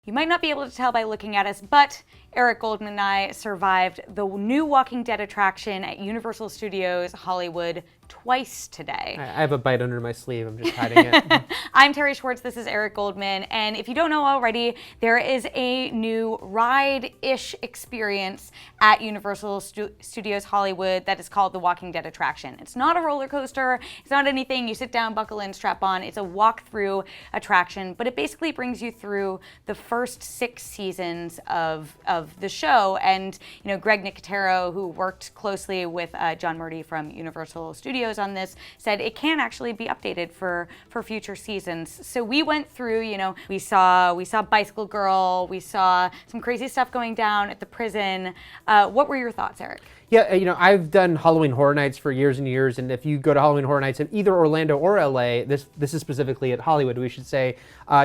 You might not be able to tell by looking at us, but Eric Goldman and I survived the new Walking Dead attraction at Universal Studios Hollywood twice today. I have a bite under my sleeve. I'm just hiding it. I'm Terri Schwartz. This is Eric Goldman. And if you don't know already, there is a new ride-ish experience at Universal Studios Hollywood that is called the Walking Dead attraction. It's not a roller coaster. It's not anything. You sit down, buckle in, strap on. It's a walk-through attraction, but it basically brings you through the first 6 seasons of the show. And Greg Nicotero, who worked closely with John Murdy from Universal Studios on this, said it can actually be updated for future seasons. So we went through, we saw Bicycle Girl, we saw some crazy stuff going down at the prison. What were your thoughts, Eric? Yeah, I've done Halloween Horror Nights for years and years, and if you go to Halloween Horror Nights in either Orlando or LA, this is specifically at Hollywood, we should say,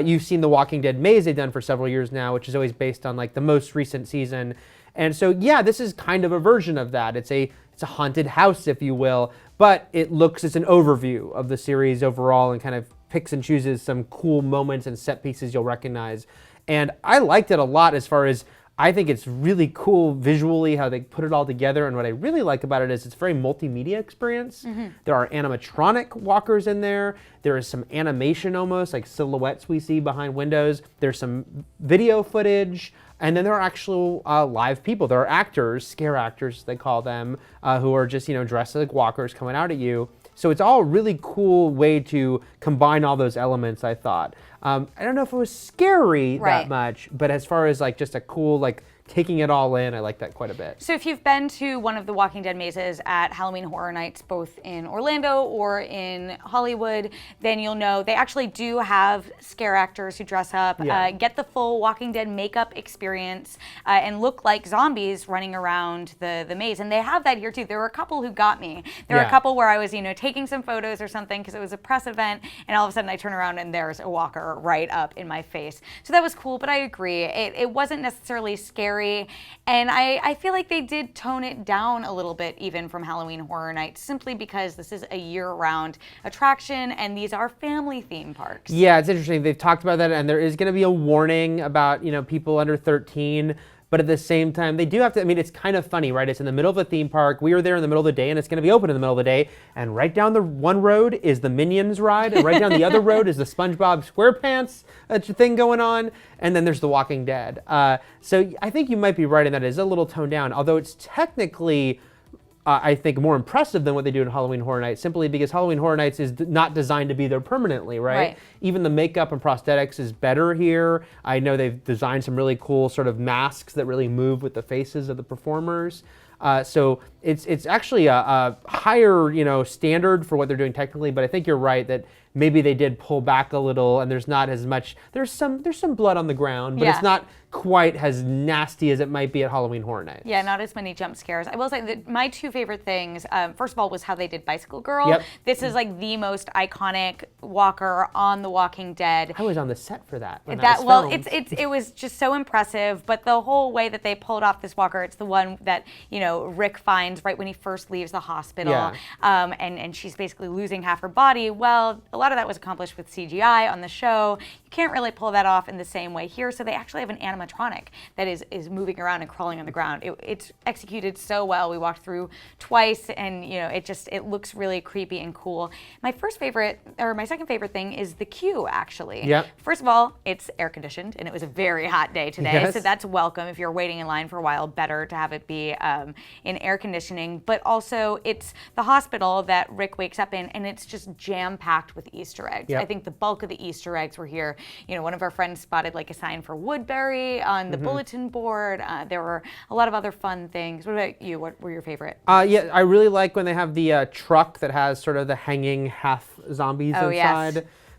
you've seen the Walking Dead maze they've done for several years now, which is always based on like the most recent season. And so, yeah, this is kind of a version of that. It's a haunted house, if you will, but it's an overview of the series overall and kind of picks and chooses some cool moments and set pieces you'll recognize. And I liked it a lot as far as I think it's really cool visually how they put it all together. And what I really like about it is it's a very multimedia experience. Mm-hmm. There are animatronic walkers in there. There is some animation almost, like silhouettes we see behind windows. There's some video footage. And then there are actual live people. There are actors, scare actors they call them, who are just dressed like walkers coming out at you. So it's all a really cool way to combine all those elements, I thought. I don't know if it was scary that much, but as far as like just a cool, like taking it all in, I like that quite a bit. So if you've been to one of the Walking Dead mazes at Halloween Horror Nights, both in Orlando or in Hollywood, then you'll know they actually do have scare actors who dress up, get the full Walking Dead makeup experience, and look like zombies running around the maze. And they have that here too. There were a couple who got me. There were a couple where I was, taking some photos or something because it was a press event, and all of a sudden I turn around and there's a walker right up in my face. So that was cool, but I agree. It wasn't necessarily scary. And I feel like they did tone it down a little bit even from Halloween Horror Nights, simply because this is a year-round attraction and these are family theme parks. Yeah, it's interesting. They've talked about that, and there is going to be a warning about people under 13. But at the same time, they do have to, it's kind of funny, right? It's in the middle of a theme park. We were there in the middle of the day, and it's going to be open in the middle of the day. And right down the one road is the Minions ride, and right down the other road is the SpongeBob SquarePants thing going on. And then there's The Walking Dead. So I think you might be right in that it is a little toned down, although it's technically I think more impressive than what they do in Halloween Horror Nights, simply because Halloween Horror Nights is not designed to be there permanently, right? Even the makeup and prosthetics is better here. I know they've designed some really cool sort of masks that really move with the faces of the performers. So it's actually a higher standard for what they're doing technically, but I think you're right that maybe they did pull back a little, and there's not as much. There's some blood on the ground, but it's not quite as nasty as it might be at Halloween Horror Nights. Yeah, not as many jump scares. I will say that my 2 favorite things, first of all, was how they did Bicycle Girl. Yep. This is like the most iconic walker on The Walking Dead. I was on the set for that. It was just so impressive, but the whole way that they pulled off this walker, it's the one that Rick finds right when he first leaves the hospital, and she's basically losing half her body. Well, a lot of that was accomplished with CGI on the show. You can't really pull that off in the same way here, so they actually have an animatronic that is moving around and crawling on the ground. It's executed so well. We walked through twice, and it looks really creepy and cool. My second favorite thing is the queue, actually. Yep. First of all, it's air conditioned, and it was a very hot day today, so that's welcome. If you're waiting in line for a while, better to have it be in air conditioning. But also, it's the hospital that Rick wakes up in, and it's just jam-packed with Easter eggs. Yep. I think the bulk of the Easter eggs were here. One of our friends spotted like a sign for Woodbury on the bulletin board. There were a lot of other fun things. What about you? What were your favorite? Yeah, I really like when they have the truck that has sort of the hanging half zombies inside. Yes.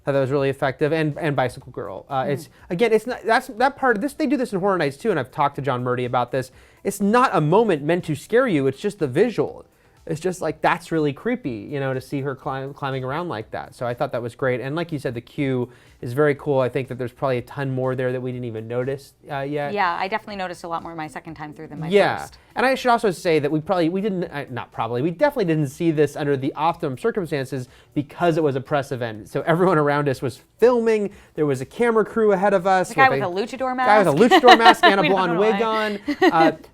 Thought that was really effective, and Bicycle Girl. It's not that part of this. They do this in Horror Nights too, and I've talked to John Murdy about this. It's not a moment meant to scare you. It's just the visual. it's just like, that's really creepy, to see her climbing around like that. So I thought that was great. And like you said, the queue is very cool. I think that there's probably a ton more there that we didn't even notice yet. Yeah, I definitely noticed a lot more my second time through than my first. And I should also say that we definitely didn't see this under the optimum circumstances because it was a press event. So everyone around us was filming. There was a camera crew ahead of us. The guy with a luchador mask. Guy with a luchador mask and a blonde wig on.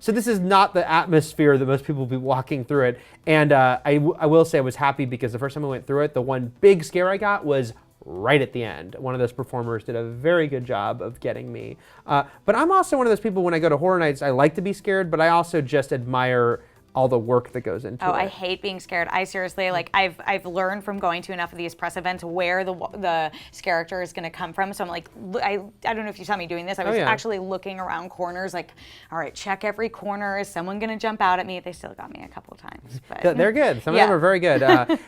So this is not the atmosphere that most people will be walking through it. And I will say I was happy because the first time I went through it, the one big scare I got was right at the end. One of those performers did a very good job of getting me. But I'm also one of those people, when I go to horror nights, I like to be scared, but I also just admire all the work that goes into it. I hate being scared. I seriously, I've learned from going to enough of these press events where the character is going to come from. So I'm like, I don't know if you saw me doing this. I was actually looking around corners, like, all right, check every corner. Is someone going to jump out at me? They still got me a couple times. But they're good. Some of them are very good.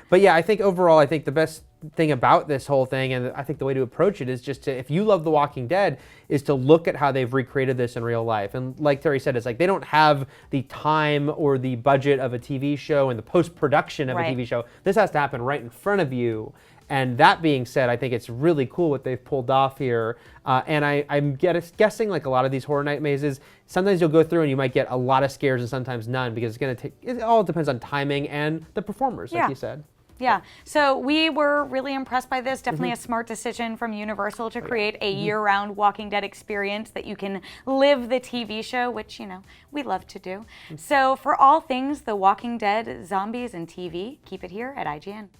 But yeah, I think overall, the best thing about this whole thing, and I think the way to approach it is just to, if you love The Walking Dead, is to look at how they've recreated this in real life. And like Terri said, it's like they don't have the time or the budget of a TV show and the post-production of a TV show. This has to happen right in front of you. And that being said, I think it's really cool what they've pulled off here. And I'm guessing, like a lot of these horror night mazes, sometimes you'll go through and you might get a lot of scares and sometimes none, because it all depends on timing and the performers, like you said. Yeah, so we were really impressed by this. Definitely a smart decision from Universal to create a year-round Walking Dead experience that you can live the TV show, which, we love to do. So for all things The Walking Dead, zombies, and TV, keep it here at IGN.